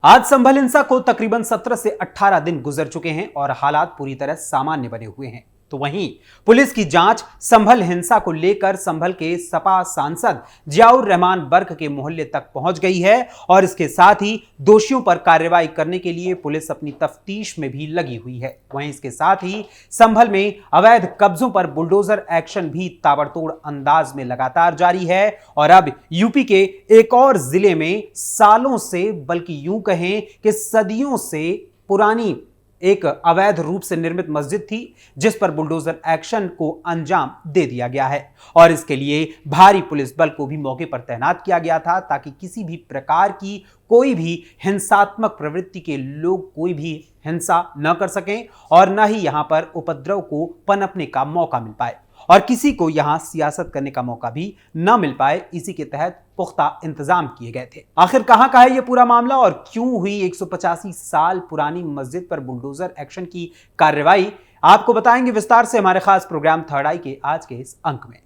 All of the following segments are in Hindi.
आज संभल हिंसा को तकरीबन 17 से 18 दिन गुजर चुके हैं और हालात पूरी तरह सामान्य बने हुए हैं। तो वहीं पुलिस की जांच संभल हिंसा को लेकर संभल के सपा सांसद जियाउर रहमान बर्क के मोहल्ले तक पहुंच गई है और इसके साथ ही दोषियों पर कार्रवाई करने के लिए पुलिस अपनी तफ्तीश में भी लगी हुई है। वहीं इसके साथ ही संभल में अवैध कब्जों पर बुलडोजर एक्शन भी ताबड़तोड़ अंदाज में लगातार जारी है और अब यूपी के एक और जिले में सालों से, बल्कि यूं कहें कि सदियों से पुरानी एक अवैध रूप से निर्मित मस्जिद थी जिस पर बुलडोजर एक्शन को अंजाम दे दिया गया है और इसके लिए भारी पुलिस बल को भी मौके पर तैनात किया गया था ताकि किसी भी प्रकार की कोई भी हिंसात्मक प्रवृत्ति के लोग कोई भी हिंसा न कर सकें और न ही यहां पर उपद्रव को पनपने का मौका मिल पाए और किसी को यहां सियासत करने का मौका भी न मिल पाए। इसी के तहत पुख्ता इंतजाम किए गए थे। आखिर कहां का है यह पूरा मामला और क्यों हुई 185 साल पुरानी मस्जिद पर बुलडोजर एक्शन की कार्रवाई, आपको बताएंगे विस्तार से हमारे खास प्रोग्राम थर्ड आई के आज के इस अंक में।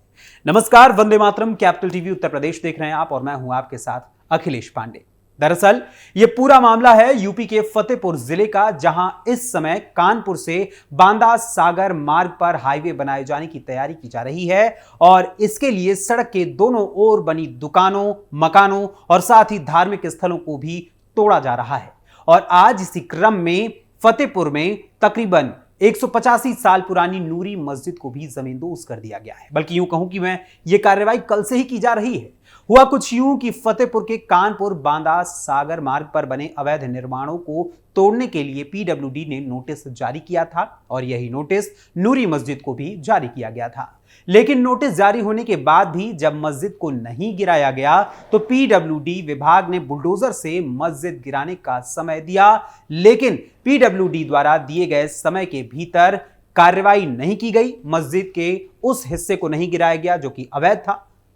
नमस्कार, वंदे मातरम, कैपिटल टीवी उत्तर प्रदेश देख रहे हैं आप और मैं हूं आपके साथ अखिलेश पांडे। दरअसल यह पूरा मामला है यूपी के फतेहपुर जिले का, जहां इस समय कानपुर से बांदा सागर मार्ग पर हाईवे बनाए जाने की तैयारी की जा रही है और इसके लिए सड़क के दोनों ओर बनी दुकानों, मकानों और साथ ही धार्मिक स्थलों को भी तोड़ा जा रहा है। और आज इसी क्रम में फतेहपुर में तकरीबन 185 साल पुरानी नूरी मस्जिद को भी जमींदोज कर दिया गया है। बल्कि यूं कहूं कि यह कार्रवाई कल से ही की जा रही है। हुआ कुछ यूं कि फतेहपुर के कानपुर बांदा सागर मार्ग पर बने अवैध निर्माणों को तोड़ने के लिए पीडब्ल्यूडी ने नोटिस जारी किया था और यही नोटिस नूरी मस्जिद को भी जारी किया गया था। लेकिन नोटिस जारी होने के बाद भी जब मस्जिद को नहीं गिराया गया तो पीडब्ल्यूडी विभाग ने बुलडोजर से मस्जिद गिराने का समय दिया, लेकिन पीडब्ल्यूडी द्वारा दिए गए समय के भीतर कार्रवाई नहीं की गई। मस्जिद के उस हिस्से को नहीं गिराया गया जो कि अवैध था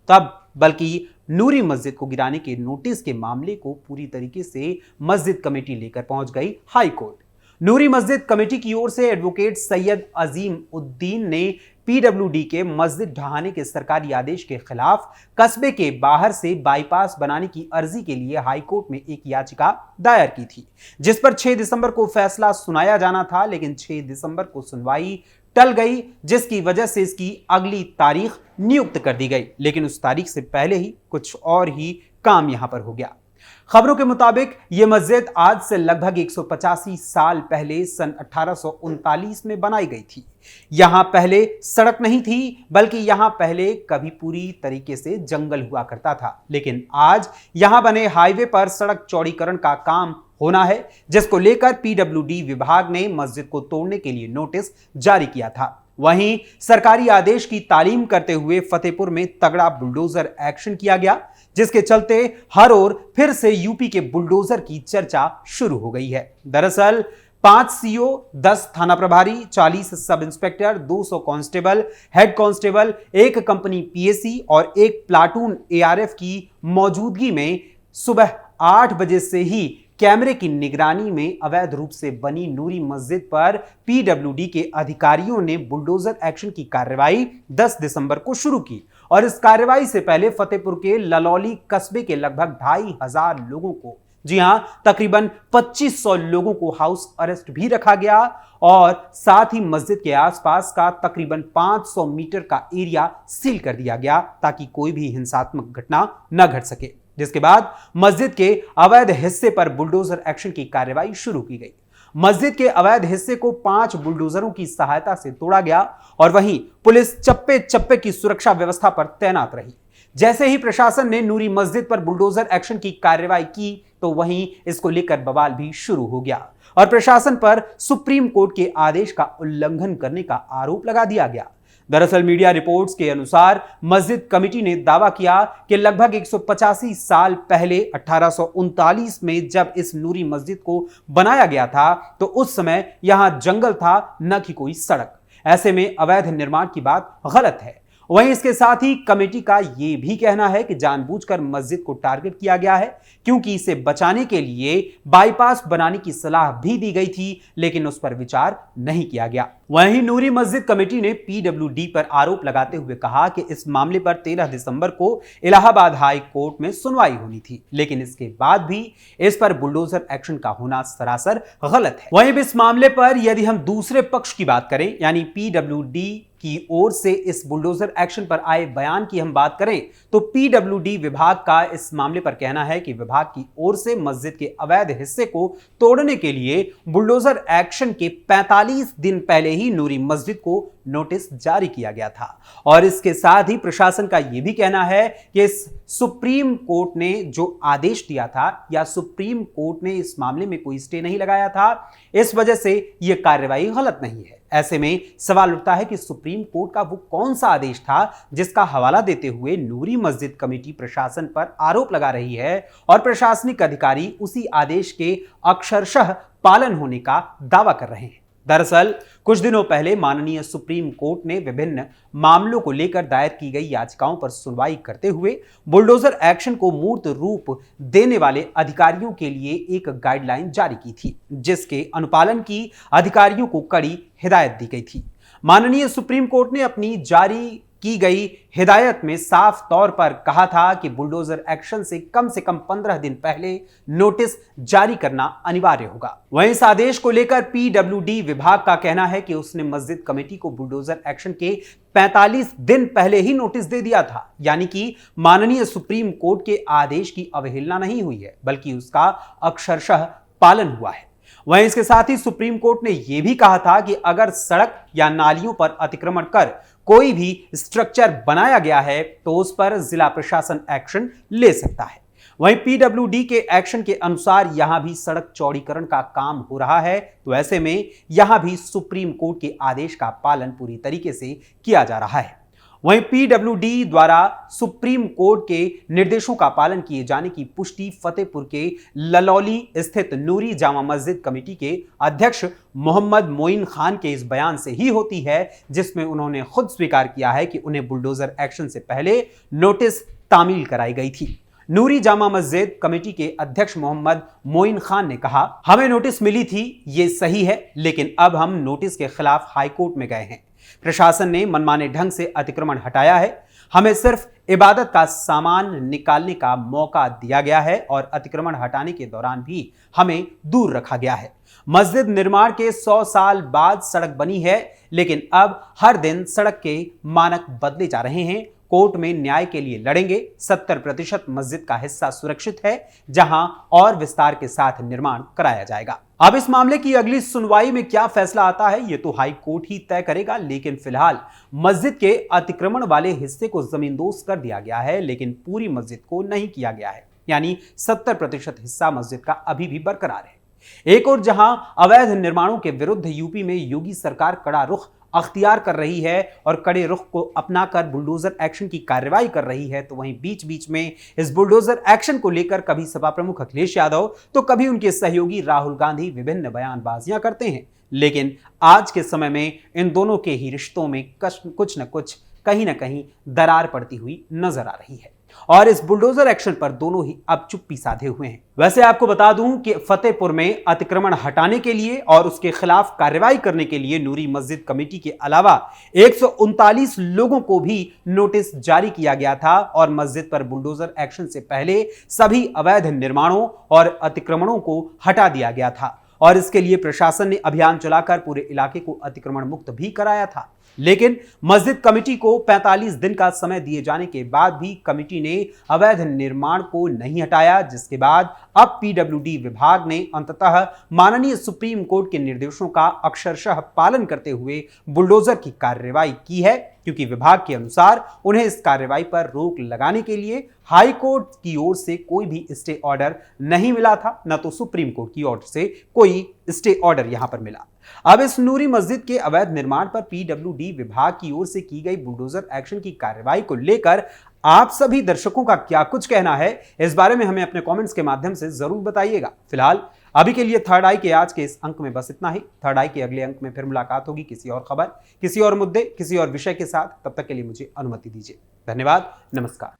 तब, बल्कि नूरी मस्जिद को गिराने के नोटिस के मामले को पूरी तरीके से मस्जिद कमेटी लेकर पहुंच गई हाई कोर्ट। नूरी मस्जिद कमेटी की ओर से एडवोकेट सैयद अजीम उद्दीन ने पीडब्ल्यूडी के मस्जिद ढहाने के सरकारी आदेश के खिलाफ कस्बे के बाहर से बाईपास बनाने की अर्जी के लिए हाईकोर्ट में एक याचिका दायर की थी, जिस पर 6 दिसंबर को फैसला सुनाया जाना था। लेकिन 6 दिसंबर को सुनवाई टल गई, जिसकी वजह से इसकी अगली तारीख नियुक्त कर दी गई। लेकिन उस तारीख से पहले ही कुछ और ही काम यहां पर हो गया। खबरों के मुताबिक यह मस्जिद आज से लगभग 185 साल पहले सन 1839 में बनाई गई थी। यहां पहले सड़क नहीं थी, बल्कि यहां पहले कभी पूरी तरीके से जंगल हुआ करता था। लेकिन आज यहां बने हाईवे पर सड़क चौड़ीकरण का काम होना है, जिसको लेकर पीडब्ल्यूडी विभाग ने मस्जिद को तोड़ने के लिए नोटिस जारी किया था। वहीं सरकारी आदेश की तालीम करते हुए फतेहपुर में तगड़ा बुलडोजर एक्शन किया गया, जिसके चलते हर ओर फिर से यूपी के बुलडोजर की चर्चा शुरू हो गई है। दरअसल 5 सीओ, 10 थाना प्रभारी, 40 sub inspector, 200 constable, head constable, एक कंपनी पीएसी और एक प्लाटून एआरएफ की मौजूदगी में सुबह 8 बजे से ही कैमरे की निगरानी में अवैध रूप से बनी नूरी मस्जिद पर पीडब्ल्यूडी के अधिकारियों ने बुलडोजर एक्शन की कार्रवाई 10 दिसंबर को शुरू की और इस कार्रवाई से पहले फतेहपुर के ललौली कस्बे के लगभग 2,500 लोगों को, जी हां, तकरीबन 2500 लोगों को हाउस अरेस्ट भी रखा गया और साथ ही मस्जिद के आसपास का तकरीबन 500 मीटर का एरिया सील कर दिया गया ताकि कोई भी हिंसात्मक घटना न घट सके। जिसके बाद मस्जिद के अवैध हिस्से पर बुलडोजर एक्शन की कार्रवाई शुरू की गई। मस्जिद के अवैध हिस्से को 5 बुलडोजरों की सहायता से तोड़ा गया और वहीं पुलिस चप्पे चप्पे की सुरक्षा व्यवस्था पर तैनात रही। जैसे ही प्रशासन ने नूरी मस्जिद पर बुलडोजर एक्शन की कार्रवाई की तो वहीं इसको लेकर बवाल भी शुरू हो गया और प्रशासन पर सुप्रीम कोर्ट के आदेश का उल्लंघन करने का आरोप लगा दिया गया। दरअसल मीडिया रिपोर्ट्स के अनुसार मस्जिद कमेटी ने दावा किया कि लगभग 185 साल पहले 1839 में जब इस नूरी मस्जिद को बनाया गया था तो उस समय यहां जंगल था, न कि कोई सड़क। ऐसे में अवैध निर्माण की बात गलत है। वहीं इसके साथ ही कमेटी का यह भी कहना है कि जानबूझकर मस्जिद को टारगेट किया गया है, क्योंकि इसे बचाने के लिए बाईपास बनाने की सलाह भी दी गई थी, लेकिन उस पर विचार नहीं किया गया। वहीं नूरी मस्जिद कमेटी ने पीडब्ल्यूडी पर आरोप लगाते हुए कहा कि इस मामले पर 13 दिसंबर को इलाहाबाद हाई कोर्ट में सुनवाई होनी थी, लेकिन इसके बाद भी इस पर बुलडोजर एक्शन का होना सरासर गलत है। वहीं इस मामले पर यदि हम दूसरे पक्ष की बात करें, यानी पीडब्ल्यूडी की ओर से इस बुलडोजर एक्शन पर आए बयान की हम बात करें, तो पीडब्ल्यूडी विभाग का इस मामले पर कहना है कि विभाग की ओर से मस्जिद के अवैध हिस्से को तोड़ने के लिए बुलडोजर एक्शन के 45 दिन पहले ही नूरी मस्जिद को नोटिस जारी किया गया था। और इसके साथ ही प्रशासन का यह भी कहना है कि इस सुप्रीम कोर्ट ने जो आदेश दिया था या सुप्रीम कोर्ट ने इस मामले में कोई स्टे नहीं लगाया था, इस वजह से यह कार्रवाई गलत नहीं है। ऐसे में सवाल उठता है कि सुप्रीम कोर्ट का वो कौन सा आदेश था जिसका हवाला देते हुए नूरी मस्जिद कमेटी प्रशासन पर आरोप लगा रही है और प्रशासनिक अधिकारी उसी आदेश के अक्षरशः पालन होने का दावा कर रहे हैं। दरअसल कुछ दिनों पहले माननीय सुप्रीम कोर्ट ने विभिन्न मामलों को लेकर दायर की गई याचिकाओं पर सुनवाई करते हुए बुलडोजर एक्शन को मूर्त रूप देने वाले अधिकारियों के लिए एक गाइडलाइन जारी की थी, जिसके अनुपालन की अधिकारियों को कड़ी हिदायत दी गई थी। माननीय सुप्रीम कोर्ट ने अपनी जारी की गई हिदायत में साफ तौर पर कहा था कि बुलडोजर एक्शन से कम 15 दिन पहले नोटिस जारी करना अनिवार्य होगा। वहीं इस आदेश को लेकर पीडब्ल्यूडी विभाग का कहना है कि उसने मस्जिद कमेटी को बुलडोजर एक्शन के 45 दिन पहले ही नोटिस दे दिया था, यानी कि माननीय सुप्रीम कोर्ट के आदेश की अवहेलना नहीं हुई है, बल्कि उसका अक्षरशः पालन हुआ है। वहीं इसके साथ ही सुप्रीम कोर्ट ने यह भी कहा था कि अगर सड़क या नालियों पर अतिक्रमण कर कोई भी स्ट्रक्चर बनाया गया है तो उस पर जिला प्रशासन एक्शन ले सकता है। वहीं पीडब्ल्यूडी के एक्शन के अनुसार यहां भी सड़क चौड़ीकरण का काम हो रहा है, तो ऐसे में यहां भी सुप्रीम कोर्ट के आदेश का पालन पूरी तरीके से किया जा रहा है। वहीं पीडब्ल्यूडी द्वारा सुप्रीम कोर्ट के निर्देशों का पालन किए जाने की पुष्टि फतेहपुर के ललौली स्थित नूरी जामा मस्जिद कमेटी के अध्यक्ष मोहम्मद मोइन खान के इस बयान से ही होती है, जिसमें उन्होंने खुद स्वीकार किया है कि उन्हें बुलडोजर एक्शन से पहले नोटिस तामील कराई गई थी। नूरी जामा मस्जिद कमेटी के अध्यक्ष मोहम्मद मोइन खान ने कहा, हमें नोटिस मिली थी, ये सही है, लेकिन अब हम नोटिस के खिलाफ हाईकोर्ट में गए हैं। प्रशासन ने मनमाने ढंग से अतिक्रमण हटाया है। हमें सिर्फ इबादत का सामान निकालने का मौका दिया गया है और अतिक्रमण हटाने के दौरान भी हमें दूर रखा गया है। मस्जिद निर्माण के 100 साल बाद सड़क बनी है, लेकिन अब हर दिन सड़क के मानक बदले जा रहे हैं। कोर्ट में न्याय के लिए लड़ेंगे। 70% मस्जिद का हिस्सा सुरक्षित है, जहां और विस्तार के साथ निर्माण कराया जाएगा। अब इस मामले की अगली सुनवाई में क्या फैसला आता है, यह तो हाई कोर्ट ही तय करेगा, लेकिन फिलहाल मस्जिद के अतिक्रमण वाले हिस्से को जमींदोज कर दिया गया है, लेकिन पूरी मस्जिद को नहीं किया गया है, यानी 70% हिस्सा मस्जिद का अभी भी बरकरार है। एक और जहां अवैध निर्माणों के विरुद्ध यूपी में योगी सरकार कड़ा रुख अख्तियार कर रही है और कड़े रुख को अपनाकर बुलडोजर एक्शन की कार्रवाई कर रही है, तो वहीं बीच बीच में इस बुलडोजर एक्शन को लेकर कभी सपा प्रमुख अखिलेश यादव तो कभी उनके सहयोगी राहुल गांधी विभिन्न बयानबाजियां करते हैं। लेकिन आज के समय में इन दोनों के ही रिश्तों में कुछ न कुछ कहीं ना कहीं दरार पड़ती हुई नजर आ रही है और इस बुलडोजर एक्शन पर दोनों ही अब चुप्पी साधे हुए हैं। वैसे आपको बता दूं कि फतेहपुर में अतिक्रमण हटाने के लिए और उसके खिलाफ कार्रवाई करने के लिए नूरी मस्जिद कमेटी के अलावा 139 लोगों को भी नोटिस जारी किया गया था और मस्जिद पर बुलडोजर एक्शन से पहले सभी अवैध निर्माणों और अतिक्रमणों को हटा दिया गया था और इसके लिए प्रशासन ने अभियान चलाकर पूरे इलाके को अतिक्रमण मुक्त भी कराया था। लेकिन मस्जिद कमेटी को 45 दिन का समय दिए जाने के बाद भी कमेटी ने अवैध निर्माण को नहीं हटाया, जिसके बाद अब पीडब्ल्यूडी विभाग ने अंततः माननीय सुप्रीम कोर्ट के निर्देशों का अक्षरशः पालन करते हुए बुलडोजर की कार्रवाई की है, क्योंकि विभाग के अनुसार उन्हें इस कार्रवाई पर रोक लगाने के लिए हाई कोर्ट की ओर से कोई भी स्टे ऑर्डर नहीं मिला था, न तो सुप्रीम कोर्ट की ओर से कोई स्टे ऑर्डर यहां पर मिला। अब इस नूरी मस्जिद के अवैध निर्माण पर पीडब्ल्यूडी विभाग की ओर से की गई बुलडोजर एक्शन की कार्रवाई को लेकर आप सभी दर्शकों का क्या कुछ कहना है, इस बारे में हमें अपने कमेंट्स के माध्यम से जरूर बताइएगा। फिलहाल अभी के लिए थर्ड आई के आज के इस अंक में बस इतना ही। थर्ड आई के अगले अंक में फिर मुलाकात होगी किसी और खबर, किसी और मुद्दे, किसी और विषय के साथ। तब तक के लिए मुझे अनुमति दीजिए। धन्यवाद, नमस्कार।